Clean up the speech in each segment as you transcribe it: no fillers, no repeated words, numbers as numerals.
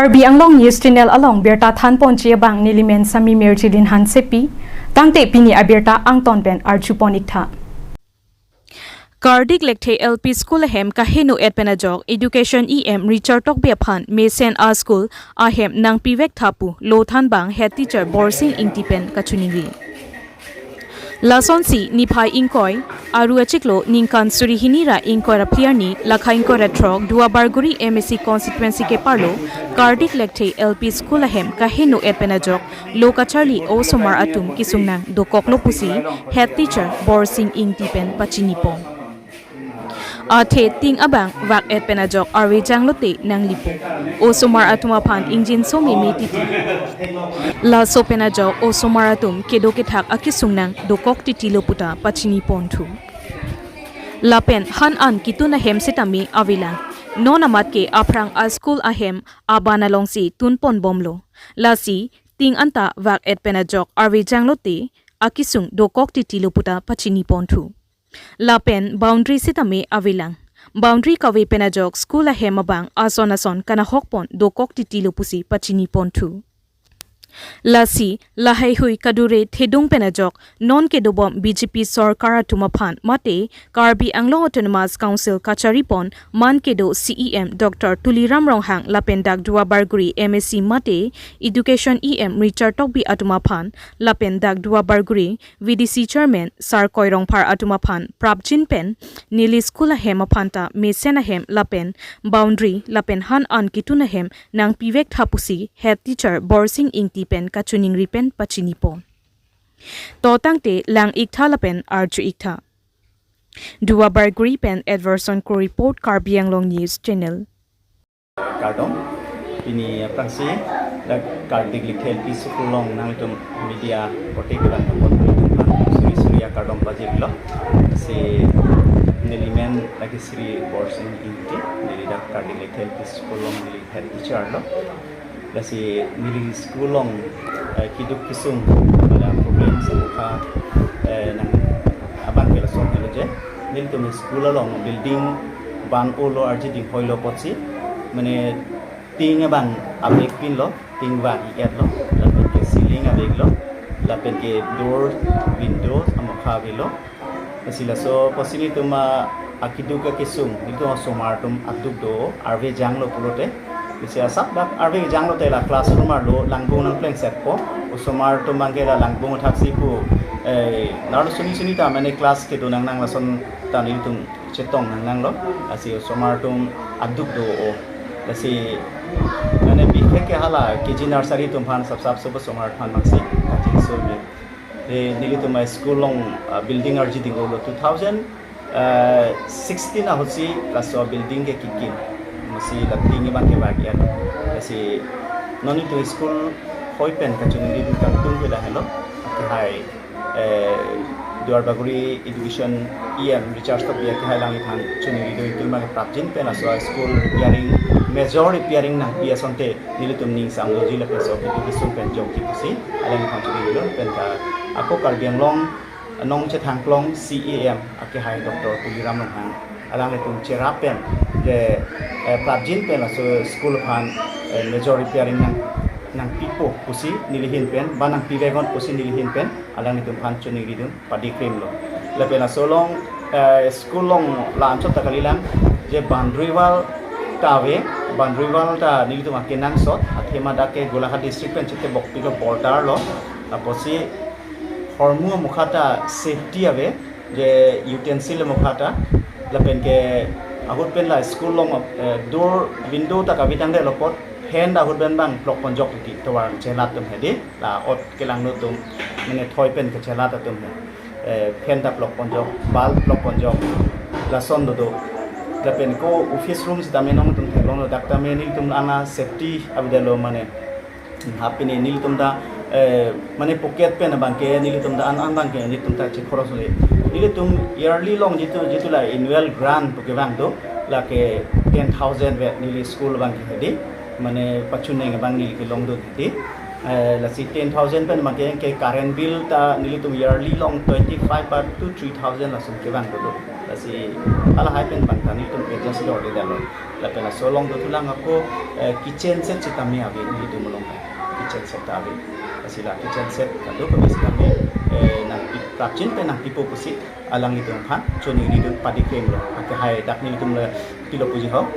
Karbi Anglong News Channel along Berta Than Ponchia Bang Nilimen Sami Merchilin Han Sepi Tangte Pini Aberta Angton Ben Archuponikta Kardik Lekte LP School Hem Kahenu Edpenajok Education EM Richard Tok Biaphan Mesen A School Ahem Nang Pivek Thapu Lothan Bang Head Teacher Borsing Ingtipen Kachuningri Lason si Nipai Inkoi Aru Achiklo Ninkan Surihinira Inkoi Rapiani Lakha Inkoi Retrok Dua Barguri MSC Constituency Ke Parlo Kardik Lekte LP School Ahem Kahenu Edpenajok Loka Charlie Osomar Atum Kisungnang Dokoklo Pusi Head Teacher Borsing Ingtipen Pachinipong Ate ting abang wak et penajok arwe janglote nang lipo. Osomar atuma pan injin somi metiti. La so penajok osomar atum kedo ketak akisung nang dokok titilo puta pachini pontu. La pen han an kituna hem setami avila. Non amat ke aprang a school ahem abana longsi tunpon bomlo. La si ting anta wak et penajok arwe janglote akisung dokok titilo puta pachini pontu. Lapen boundary sitame avilang boundary kawe penajok school ahem abang ason kana hokpon dokok titilo pusi pachini pontu Lasi lahai hui kadure thedung penajok non kedobom BJP Sarkar tumaphan mate Karbi Anglong Autonomous Council Kacharipon man kedo CEM Dr. Tuliram Ronghang Lapendak Dua Barguri MSc mate Education EM Richard Tokbi Atumaphan Lapendak Dua Barguri VDC Chairman Sar Koirongphar Atumaphan Prabjin Pen Nili School Hemapanta Mesen Hem Lapen Boundary Lapen Han An Kituna Nang Pivek Thapusi Head Teacher Borsing Ingti pen kachuning ripen pachinipo totangte lang iktha lapen archu iktha Dua Barguri pen Edverson ko report Karbi Anglong News Channel Kardom ini prangsi la kardik likhel pisulong nang tum media particular Surya Kardom pajiblo si nelimen lagi Sri Borsing Inti dari dak kardik likhel pisulong di head teacher lo Lasi nili sekulong kiduk kisung pada problem semuka nang abang kela sok kela je nili tu sekolah long building ban olo arji ding hoilo potsi mane ting abang abek pin lo ting wa ikat lo lapen ke ceiling abek lo lapen ke door windows amokha lo lasi laso posini tu ma akiduk kisung itu somar tum akduk do arve jang lo pulote Bisa sabak arve janglo tela classroom arlo langbong nang pleng set po usomar to mangela langbong thaksi pu naro suni ta mane class ke do nang lason tanil tung chetong nang lo asi usomar tum aduk do o asi mane bikhe ke hala kg nursery tum phan sab somar phan maksi kati so me nili tum school long building arji dingo 2016 a hosi kaso building ke kikin masih dating ibang kebagian kasi noni to school hoipen kachuni di kantung ke dahelo hai Duar Baguri Education EM Richard Tok biya ke halang ithan chuni do itul ma prapjin pen aso school repairing major repairing na biya sonte nilitum ning samlo jila peso education pen jong ki pusi alang ithan chuni do pen ka ako Karbi Anglong nong che thangplong CEM ake hai Dr. Tuliram Ronghang alang itum cherapen de prabjin pen aso school phan major repairing nang pipo pusi nilihin pen banang pivegon pusi nilihin pen alang itum phan chuni ridun padi cream lo lepen aso long school long lam chot takalilang je boundary wall ta nilitum akenang sot athema dake Golaghat district pen chete bokpilo border lo aposi hormu mukhata safety ave je utensil mukhata lepen ke ahut pen la school long door window ta kabitang de lopot hand ahut ben bang blok ponjok ti tawar chelat tum hedi la ot kelang no tum mane thoi pen ke chelat tum hand ta blok ponjok bal blok ponjok la son do lepen ko office rooms da menong tum thelong dakta menil tum ana safety abdelo mane hapini nil tum da mane pocket pen bangke nil tum da an bangke nil tum ta che khoros le nil tum yearly long jitu la annual grant ke bang do la ke 10,000 ve nil school bangke hedi mane pachune bang nil ke long do hedi la si 10,000 pen bangke ke current bill ta nil tum yearly long 25 to 3,000 la sum ke bang do la kasi ala hypen bangkani tum adjust do de dalo la pela solong do tulang ako kitchen set chitami ave ni tu mulong kitchen set ave kasi la kitchen set kado ko bis kami na prachin pe na pipo pusi alang itu khan choni ri do padi frame lo ake hai dakni tum la pilo puji ho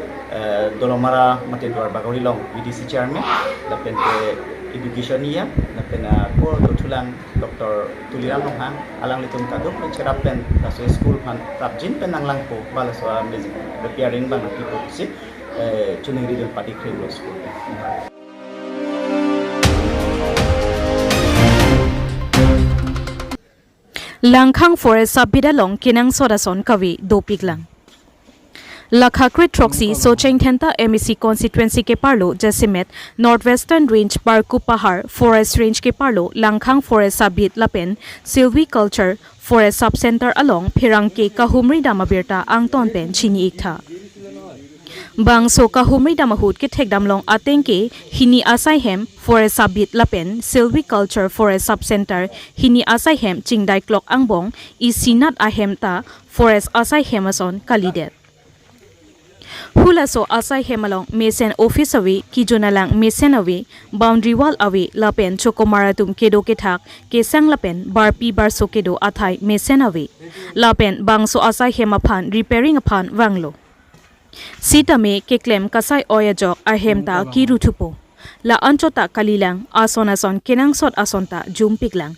dolomara mate dwar bagori long VDC chairman la pente education niya na pena ko do tulang Dr. Tuliram Longhang alang litum kadok na cherapen na so school pan prapjin penang lang po bala so music repairing bang na people si chuni ri do padi frame lo school Langkhang Forest Sabida Long Kinang Sodason Kawi Dopik Lang Lakha Crit Troxy Socheng Thenta MEC constituency ke parlo Jasimet Northwestern Range Barku Pahar Forest Range ke parlo Langkhang Forest Sabit Lapen Silviculture Forest Sub Center along Phirang ke Kahumri Damabirta Angton Pen Chini Iktha Bang so Kahumri Damahut ke Thekdam Long Ateng ke Hini Asaihem Forest Sabit Lapen Silviculture Forest Sub Center Hini Asaihem Chingdai Klok Angbong Isinat Ahem ta Forest Asaihemason Kalidet Hula so asai hemalong mesen office away kijonalang mesen away boundary wall away lapen chokomaratum kedo ke thak kesang lapen barpi barso kedo athai mesen away lapen bangso asai hemaphan repairing aphan wanglo sitame ke claim kasai oya jok ahemta kiruthupo la anchota kalilang asonason kenang sot asonta jumpiklang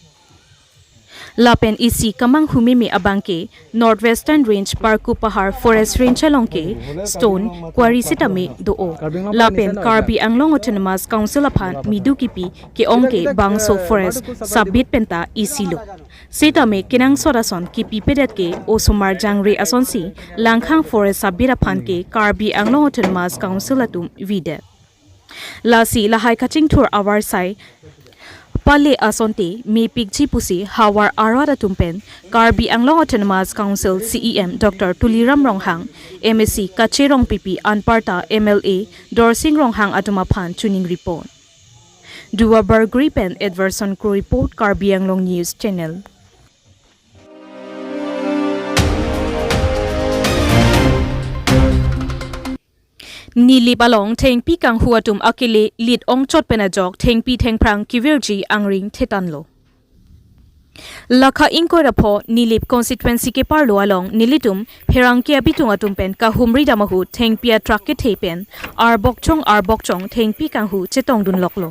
Lapen isi kamang humimi abangke Northwestern Range Barku Pahar Forest Range alongke Stone Quarry Sitame doo Lapen Karbi Anglong Autonomous Council aphan midukipi ke ongke Bangso Forest Sabit Penta isilo Sitame kinang sodason kipi pedet ke Osumar Jangre asonsi Langkhang Forest Sabit aphan ke Karbi Anglong Autonomous Council atum vide Lasi lahai kaching tour our sai Pale asonte me pigchi pusi hawar arada tumpen Karbi Anglong Autonomous Council CEM Dr. Tuliram Ronghang MSc Kacherong PP Anparta MLA Dorsing Ronghang Atumaphan tuning report Dua Bergripen Edverson Crew report Karbi Anglong News Channel Nili balong thengpi kang huatum akile lead ong chot penajok thengpi thengprang kivirji angring thetanlo Lakha ingko rapho Nilip constituency ke parlo along Nilitum Pherang ke abitung atum pen ka humri damahu thengpia truck ke thepen arbokchong thengpi kang hu chetong dun loklo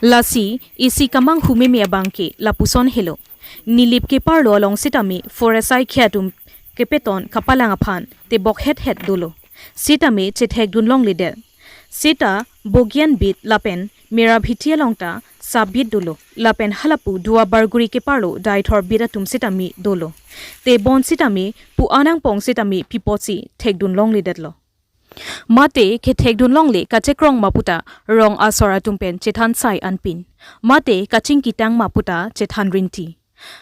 Lasi isi kamang humimi abangke lapuson helo Nilip ke parlo along sitami foresai khiatum ke peton kapalang aphan te bok het dolo Sitame chethek dunlong lider Sita bogian bit lapen mera bhitia longta sabit dolo lapen halapu dua barguri ke parlo daithor biratum sitami dolo te bon sitame pu anang pong sitame pipotsi thek dunlong lider lo mate ke thek dunlong le kachekrong maputa rong asora tumpen chethan sai anpin mate kaching kitang maputa chethan rinti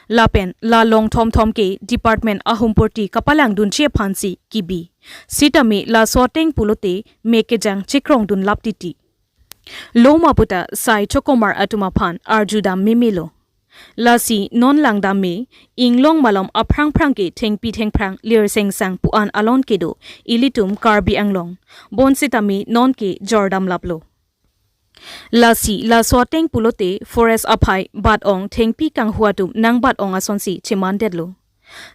Lapen la long thom ke department ahumpurti kapalang dun che phansi kibi sitame la sorting pulote mekejang chikrong dun laptiti loma puta sai chokomar atuma phan arjudam mimilo lasi non langdam me inglong malom aprang ke thengpi thengprang lir sengsang puan alon kedo ilitum Karbi Anglong bon sitame non ke jordam laplo Lasi la sorting pulote forest aphai bat ong thengpi kang huatum nang bat ong asonsi chimandedlo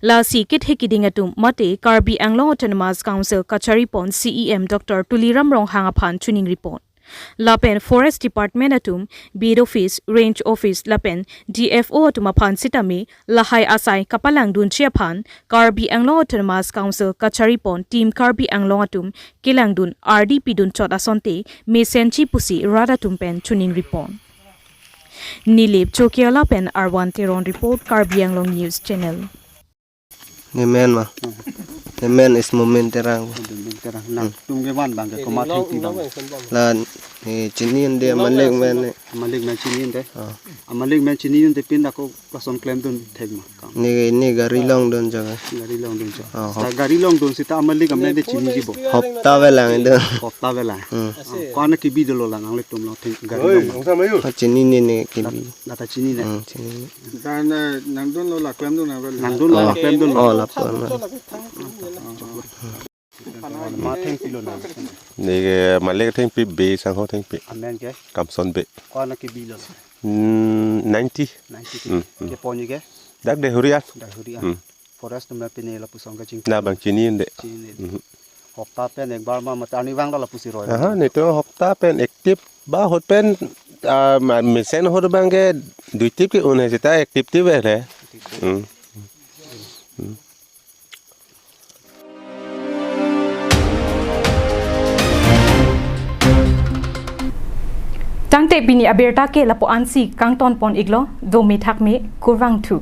Lasi kit hekiding atum mate Karbi Anglong Autonomous Council Kacharipon CEM Dr. Tuliram Ronghang aphan tuning report Lapen Forest Department atum Bid Office Range Office Lapen DFO atum aphan sitame lahai asai kapalang dun chiaphan Karbi Anglong Autonomous Council Kacharipon Team Karbi Anglong atum kilang dun RDP dun chot asonte mesenchi pusi rada tumpen tuning report Nilip Chokia Lapen R1 Teron report Karbi Anglong News Channel Nemen is moment terang nak tunggu wan bang ke komat henti bang lan Chinian dia malik man Malik man chiniin de. Malik man chiniin de pin ako kason claim dun thegma. ni gari long don jaga. Gari long dun cha. Gari long dun sita malik amne de chini jibo. Hopta velang itu. Hopta vela. Kona ki bidolo lang ang letum lo gari long. Chini ni kibi. Nata chini ne. Chini. Nangdun lo la claim dun Nangdun lo la claim dun. Oh lapor. Ma theng pilo na. Nige Malay thing pi be sang ho thing pi Amen ke. Kamson be Kona ki bilo. 90 Ke poni ke. dak de huriat Da huri forest me pine la pusong ka ching. na bang chini de Hopta pen ek bar ma matani wang la pusi roy. aha ne to hopta pen active ba hot pen mesen ho bang ke dui tip ke une jeta active ti ve le Tangte bini aberta ke lapo ansi kang ton pon iglo do me thak me kurwang thu